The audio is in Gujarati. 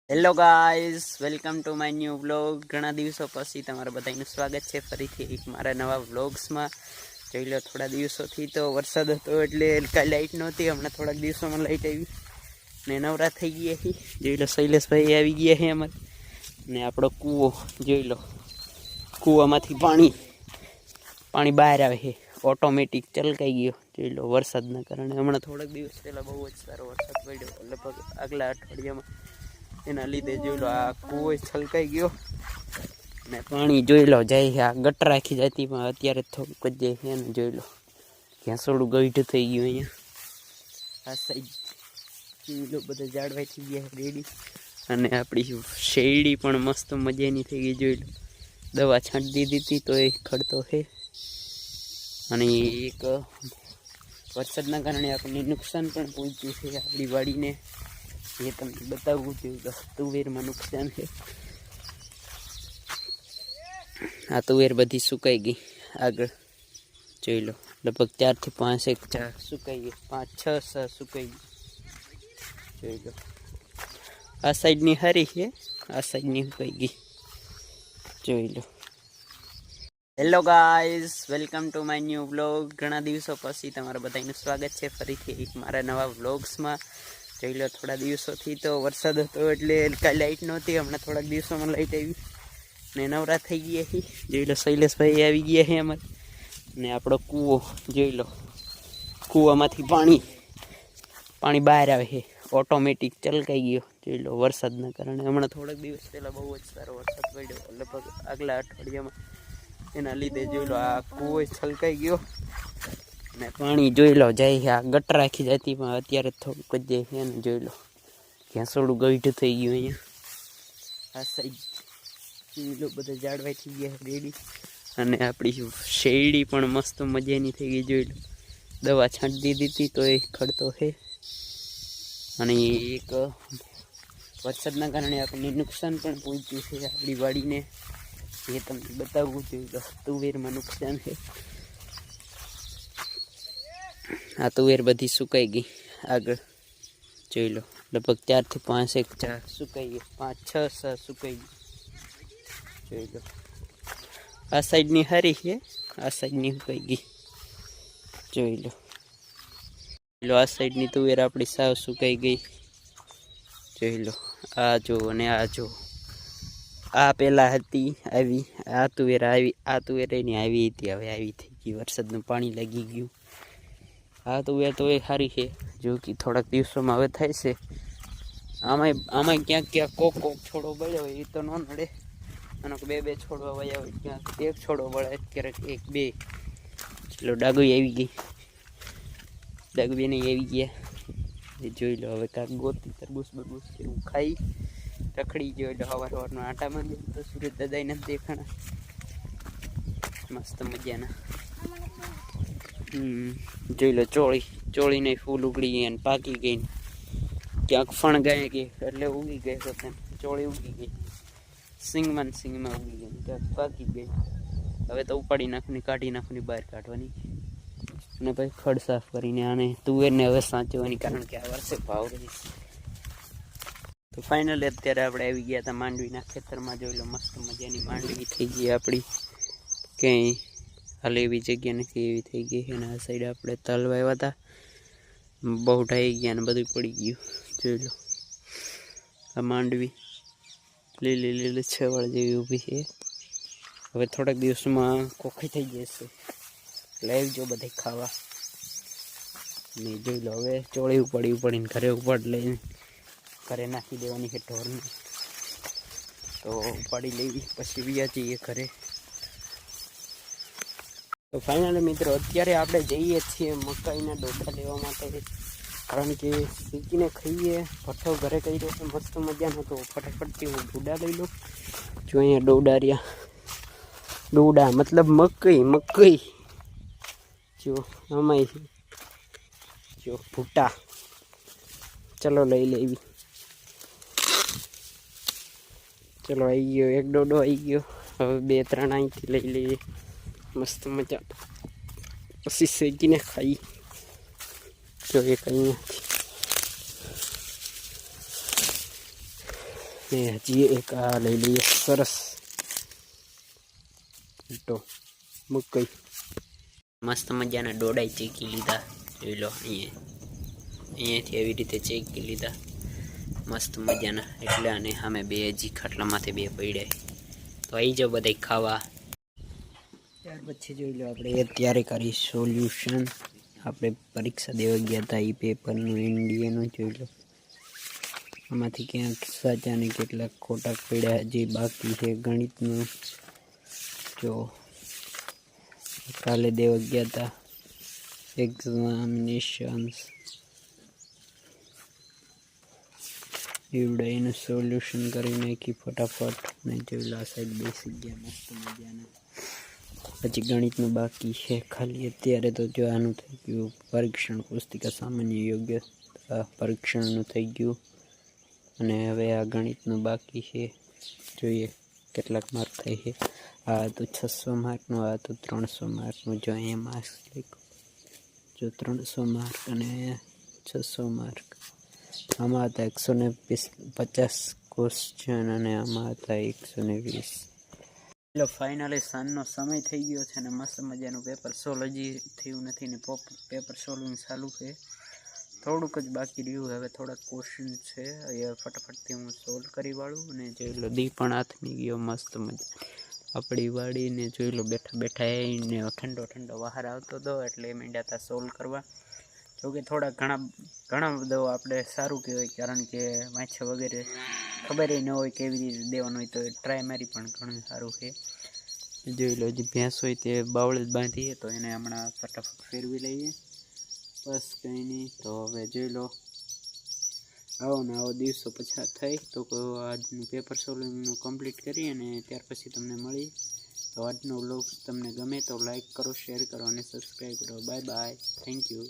Hello guys, welcome to my new vlog. ઘણા દિવસો પછી તમારા બધાનું સ્વાગત છે ફરીથી એક મારા નવા વ્લોગ્સમાં. જોઈ લો, થોડા દિવસોથી તો વરસાદ હતો એટલે કાંઈ લાઇટ નહોતી. હમણાં થોડાક દિવસોમાં લાઇટ આવી ને નવરા થઈ ગયા છે. જોઈ લો, શૈલેષભાઈ આવી ગયા છે અમારે. ને આપણો કૂવો જોઈ લો, કૂવામાંથી પાણી બહાર આવે છે, ઓટોમેટિક ચલકાઈ ગયો. જોઈ લો, વરસાદના કારણે. હમણાં થોડાક દિવસ પહેલાં બહુ જ સારો વરસાદ પડ્યો, લગભગ આગલા અઠવાડિયામાં. એના લીધે જોઈ લો, આ કૂવો છલકાઈ ગયો ને પાણી જોઈ લો જાય છે. આ ગટર રાખી જતી પણ અત્યારે થોડુંક જ જાય છે. ને જોઈ લો, ઘેંસોડું ગઈઢ થઈ ગયું અહીંયા. આ સાઈડ જોઈ લો, બધા ઝાડવાઈ થઈ ગયા રેડી. અને આપણી શેરડી પણ મસ્ત મજાની થઈ ગઈ. જોઈ લો, દવા છાંટી દીધી હતી તો એ ખડતો છે. અને એક વરસાદના કારણે આપણને નુકસાન પણ પહોંચ્યું છે આપણી વાડીને. એ તમને બતાવવું જોઈએ. તુવેરમાં નુકસાન છે. આ તુવેર બધી સુકાઈ ગઈ. આગળ જોઈ લો, લગભગ 4 થી 5 4 સુકાઈ ગઈ, 5 6 સુકાઈ ગઈ. જોઈ લો, આ સાઈડની હારી છે, આ સાઈડની સુકાઈ ગઈ. જોઈ લો. Hello guys, welcome to my new vlog. ઘણા દિવસો પછી તમારા બધાનું સ્વાગત છે ફરીથી એક મારા નવા વ્લોગ્સમાં. જોઈ લો, થોડા દિવસોથી તો વરસાદ હતો એટલે કાંઈ લાઇટ નહોતી. હમણાં થોડાક દિવસોમાં લાઇટ આવી ને નવરા થઈ ગયા છે. જોઈ લો, શૈલેષભાઈ આવી ગયા છે અમારે. ને આપણો કૂવો જોઈ લો, કૂવામાંથી પાણી બહાર આવે છે, ઓટોમેટિક ચલકાઈ ગયો. જોઈ લો, વરસાદના કારણે. હમણાં થોડાક દિવસ પહેલાં બહુ જ સારો વરસાદ પડ્યો, લગભગ આગલા અઠવાડિયામાં. એના લીધે જોઈ લો, આ કૂવો છલકાઈ ગયો ને પાણી જોઈ લો જાય છે. આ ગટર રાખી જતી પણ અત્યારે થોડુંક જ જાય છે. ને જોઈ લો, ઘેંસોડું ગઈઢ થઈ ગયું અહીંયા. આ સાઈડ જોઈ લો, બધા ઝાડવાઈ થઈ ગયા રેડી. અને આપણી શેરડી પણ મસ્ત મજાની થઈ ગઈ. જોઈ લો, દવા છાંટી દીધી હતી તો એ ખડતો છે. અને એક વરસાદના કારણે આપણને નુકસાન પણ પહોંચ્યું છે આપણી વાડીને. એ તમને બતાવવું જોઈએ. તુવેરમાં નુકસાન છે. આ તુવેર બધી સુકાઈ ગઈ. આગળ જોઈ લો, લગભગ 4 થી 5 4 સુકાઈ ગઈ, 5 6 સુકાઈ ગઈ. જોઈ લો, આ સાઈડની હારી છે, આ સાઈડની સુકાઈ ગઈ. જોઈ લો, આ સાઈડની તુવેર આપણી સાવ સુકાઈ ગઈ. જોઈ લો, આ જો અને આ જો. આ પહેલાં હતી આવી, આ તુવેર આવી, આ તુવેર એની આવી હતી, હવે આવી થઈ ગઈ. વરસાદનું પાણી લાગી ગયું. આ તુવેર તો એ સારી છે, જો કે થોડાક દિવસોમાં હવે થાય છે. આમાંય ક્યાંક કોક છોડો બળ્યો હોય એ તો ન નડે. અને 2 છોડવા વયા હોય, ક્યાંક 1 છોડો બળે, ક્યારેક 1 2. ચલો, ડાગુઈ આવી ગઈ, ડાગુઈ નહીં આવી ગયા. એ જોઈ લો, હવે કાંક ગોતી તરબૂચ બરબૂચ એવું ખાઈ રખડી ગયો. એટલે સવારનો આટા મારી તો સુરત દાદાઈ નથી દેખાણા. મસ્ત મજાના. જોઈ લો, ચોળીને ફૂલ ઉગડી ગઈ અને પાકી ગઈ. ક્યાંક ફણ ગાય ગઈ એટલે ઉગી ગઈ પોતાને. ચોળી ઉગી ગઈ, સિંગમાં ઉગી ગઈ, ક્યાંક પાકી ગઈ. હવે તો ઉપાડી નાખવાની, કાઢી નાખવાની, બહાર કાઢવાની. અને પછી ખડ સાફ કરીને આને તુવેરને હવે સાચવવાની, કારણ કે આ વર્ષે ભાવ રહી. તો ફાઇનલી અત્યારે આપણે આવી ગયા હતા માંડવીના ખેતરમાં. જોઈ લો, મસ્ત મજાની માંડવી થઈ ગઈ આપણી. ક્યાંય હાલે એવી જગ્યા નથી, એવી થઈ ગઈ. અને આ સાઈડ આપણે તલ વાવ્યા હતા, બહુ ઢાઈ ગયા ને બધું પડી ગયું. જોઈ લો, આ માંડવી લીલી છેવાળ જેવી ઊભી છે. હવે થોડાક દિવસમાં કોખી થઈ જશે. લાવજો બધે ખાવા. ને જોઈ લો, હવે ચોળી ઉપાડીને ઘરે લઈને ઘરે નાખી દેવાની છે ઢોરને. તો ઉપાડી લેવી, પછી વ્યા જઈએ ઘરે. તો ફાઇનલી મિત્રો, અત્યારે આપણે જઈએ છીએ મકાઈના ડોડા લેવા માટે, કારણ કે શીખીને ખાઈએ. ભઠ્ઠો ઘરે કર્યો છે મસ્ત મજાનો, તો ફટાફટથી હું ડોડા લઈ લઉં. જો અહીંયા ડોડા રહ્યા, ડોડા મતલબ મકઈ. જો આમાં જો ભૂટ્ટા. ચલો લઈ લેવી. ચલો, આવી ગયો એક ડોડો, આવી ગયો. હવે 2 3 અહીંથી લઈ લઈએ મસ્ત મજા, પછી શેકીને ખાઈ. જો એક અહીંયાથી ને હજી એક આ લઈ લઈએ સરસ તો મકઈ મસ્ત મજાના ડોડાઈ ચેકી લીધા જોઈ લો અહીંયાથી એવી રીતે ચેકી લીધા મસ્ત મજાના એટલે અને સામે બે હજી ખાટલામાંથી બે પડ્યા તો આવી જાઓ બધા ખાવા ત્યાર પછી જોઈ લો આપણે અત્યારે કરી સોલ્યુશન આપણે પરીક્ષા દેવા ગયા હતા એ પેપરનું ઇન્ડિયાનું જોઈ લો આમાંથી ક્યાંક સાચા ને કેટલાક ખોટા પડ્યા હજી બાકી છે ગણિતનું જો કાલે દેવા ગયા હતા એક્ઝામિનેશન્સ એવડે એનું સોલ્યુશન કરી નાખી ફટાફટ ને જોઈ લો આ સાઈડ બેસી ગયા મસ્ત મજાના પછી ગણિતનું બાકી છે ખાલી અત્યારે તો જો આનું થઈ ગયું પરીક્ષણ પુસ્તિકા સામાન્ય યોગ્ય પરીક્ષણનું થઈ ગયું અને હવે આ ગણિતનું બાકી છે જોઈએ કેટલાક માર્ક થાય છે આ તો 600 માર્કનું આ તો 300 માર્કનું જો અહીંયા માર્ક્સ લખ્યું જો 300 માર્ક અને 600 માર્ક આમાં હતા 150 ક્વેશ્ચન અને આમાં હતા 120 એટલે ફાઇનલી સાંજનો સમય થઈ ગયો છે અને મસ્ત મજાનું પેપર સોલ્વ હજી થયું નથી ને પેપર સોલ્વિંગ ચાલુ છે થોડુંક જ બાકી રહ્યું હવે થોડાક ક્વેશ્ચન છે એ ફટાફટથી હું સોલ્વ કરી વાળું અને જોઈ લો દી પણ હાથમી ગયો મસ્ત મજા આપણી વાડીને જોઈ લો બેઠા બેઠા એને ઠંડો બહાર આવતો હતો એટલે માંડ્યા હતા સોલ્વ કરવા જોકે થોડા ઘણા બધો આપણે સારું કહેવાય કારણ કે વાંચા વગેરે ખબર ન હોય કેવી રીતે દેવાનું હોય તો ટ્રાય મારી પણ ઘણું સારું છે જોઈ લો જે ભેંસ હોય તે બાવળ જ બાંધીએ તો એને હમણાં ફટાફટ ફેરવી લઈએ બસ કંઈ નહીં તો હવે જોઈ લો આવો ને આવો દિવસો પછાર થઈ તો આજનું પેપર સોલ્વિંગનું કમ્પ્લીટ કરી અને ત્યાર પછી તમને મળી તો આજનો વ્લોગ તમને ગમે તો લાઈક કરો શેર કરો અને સબસ્ક્રાઈબ કરો બાય બાય થેન્ક યુ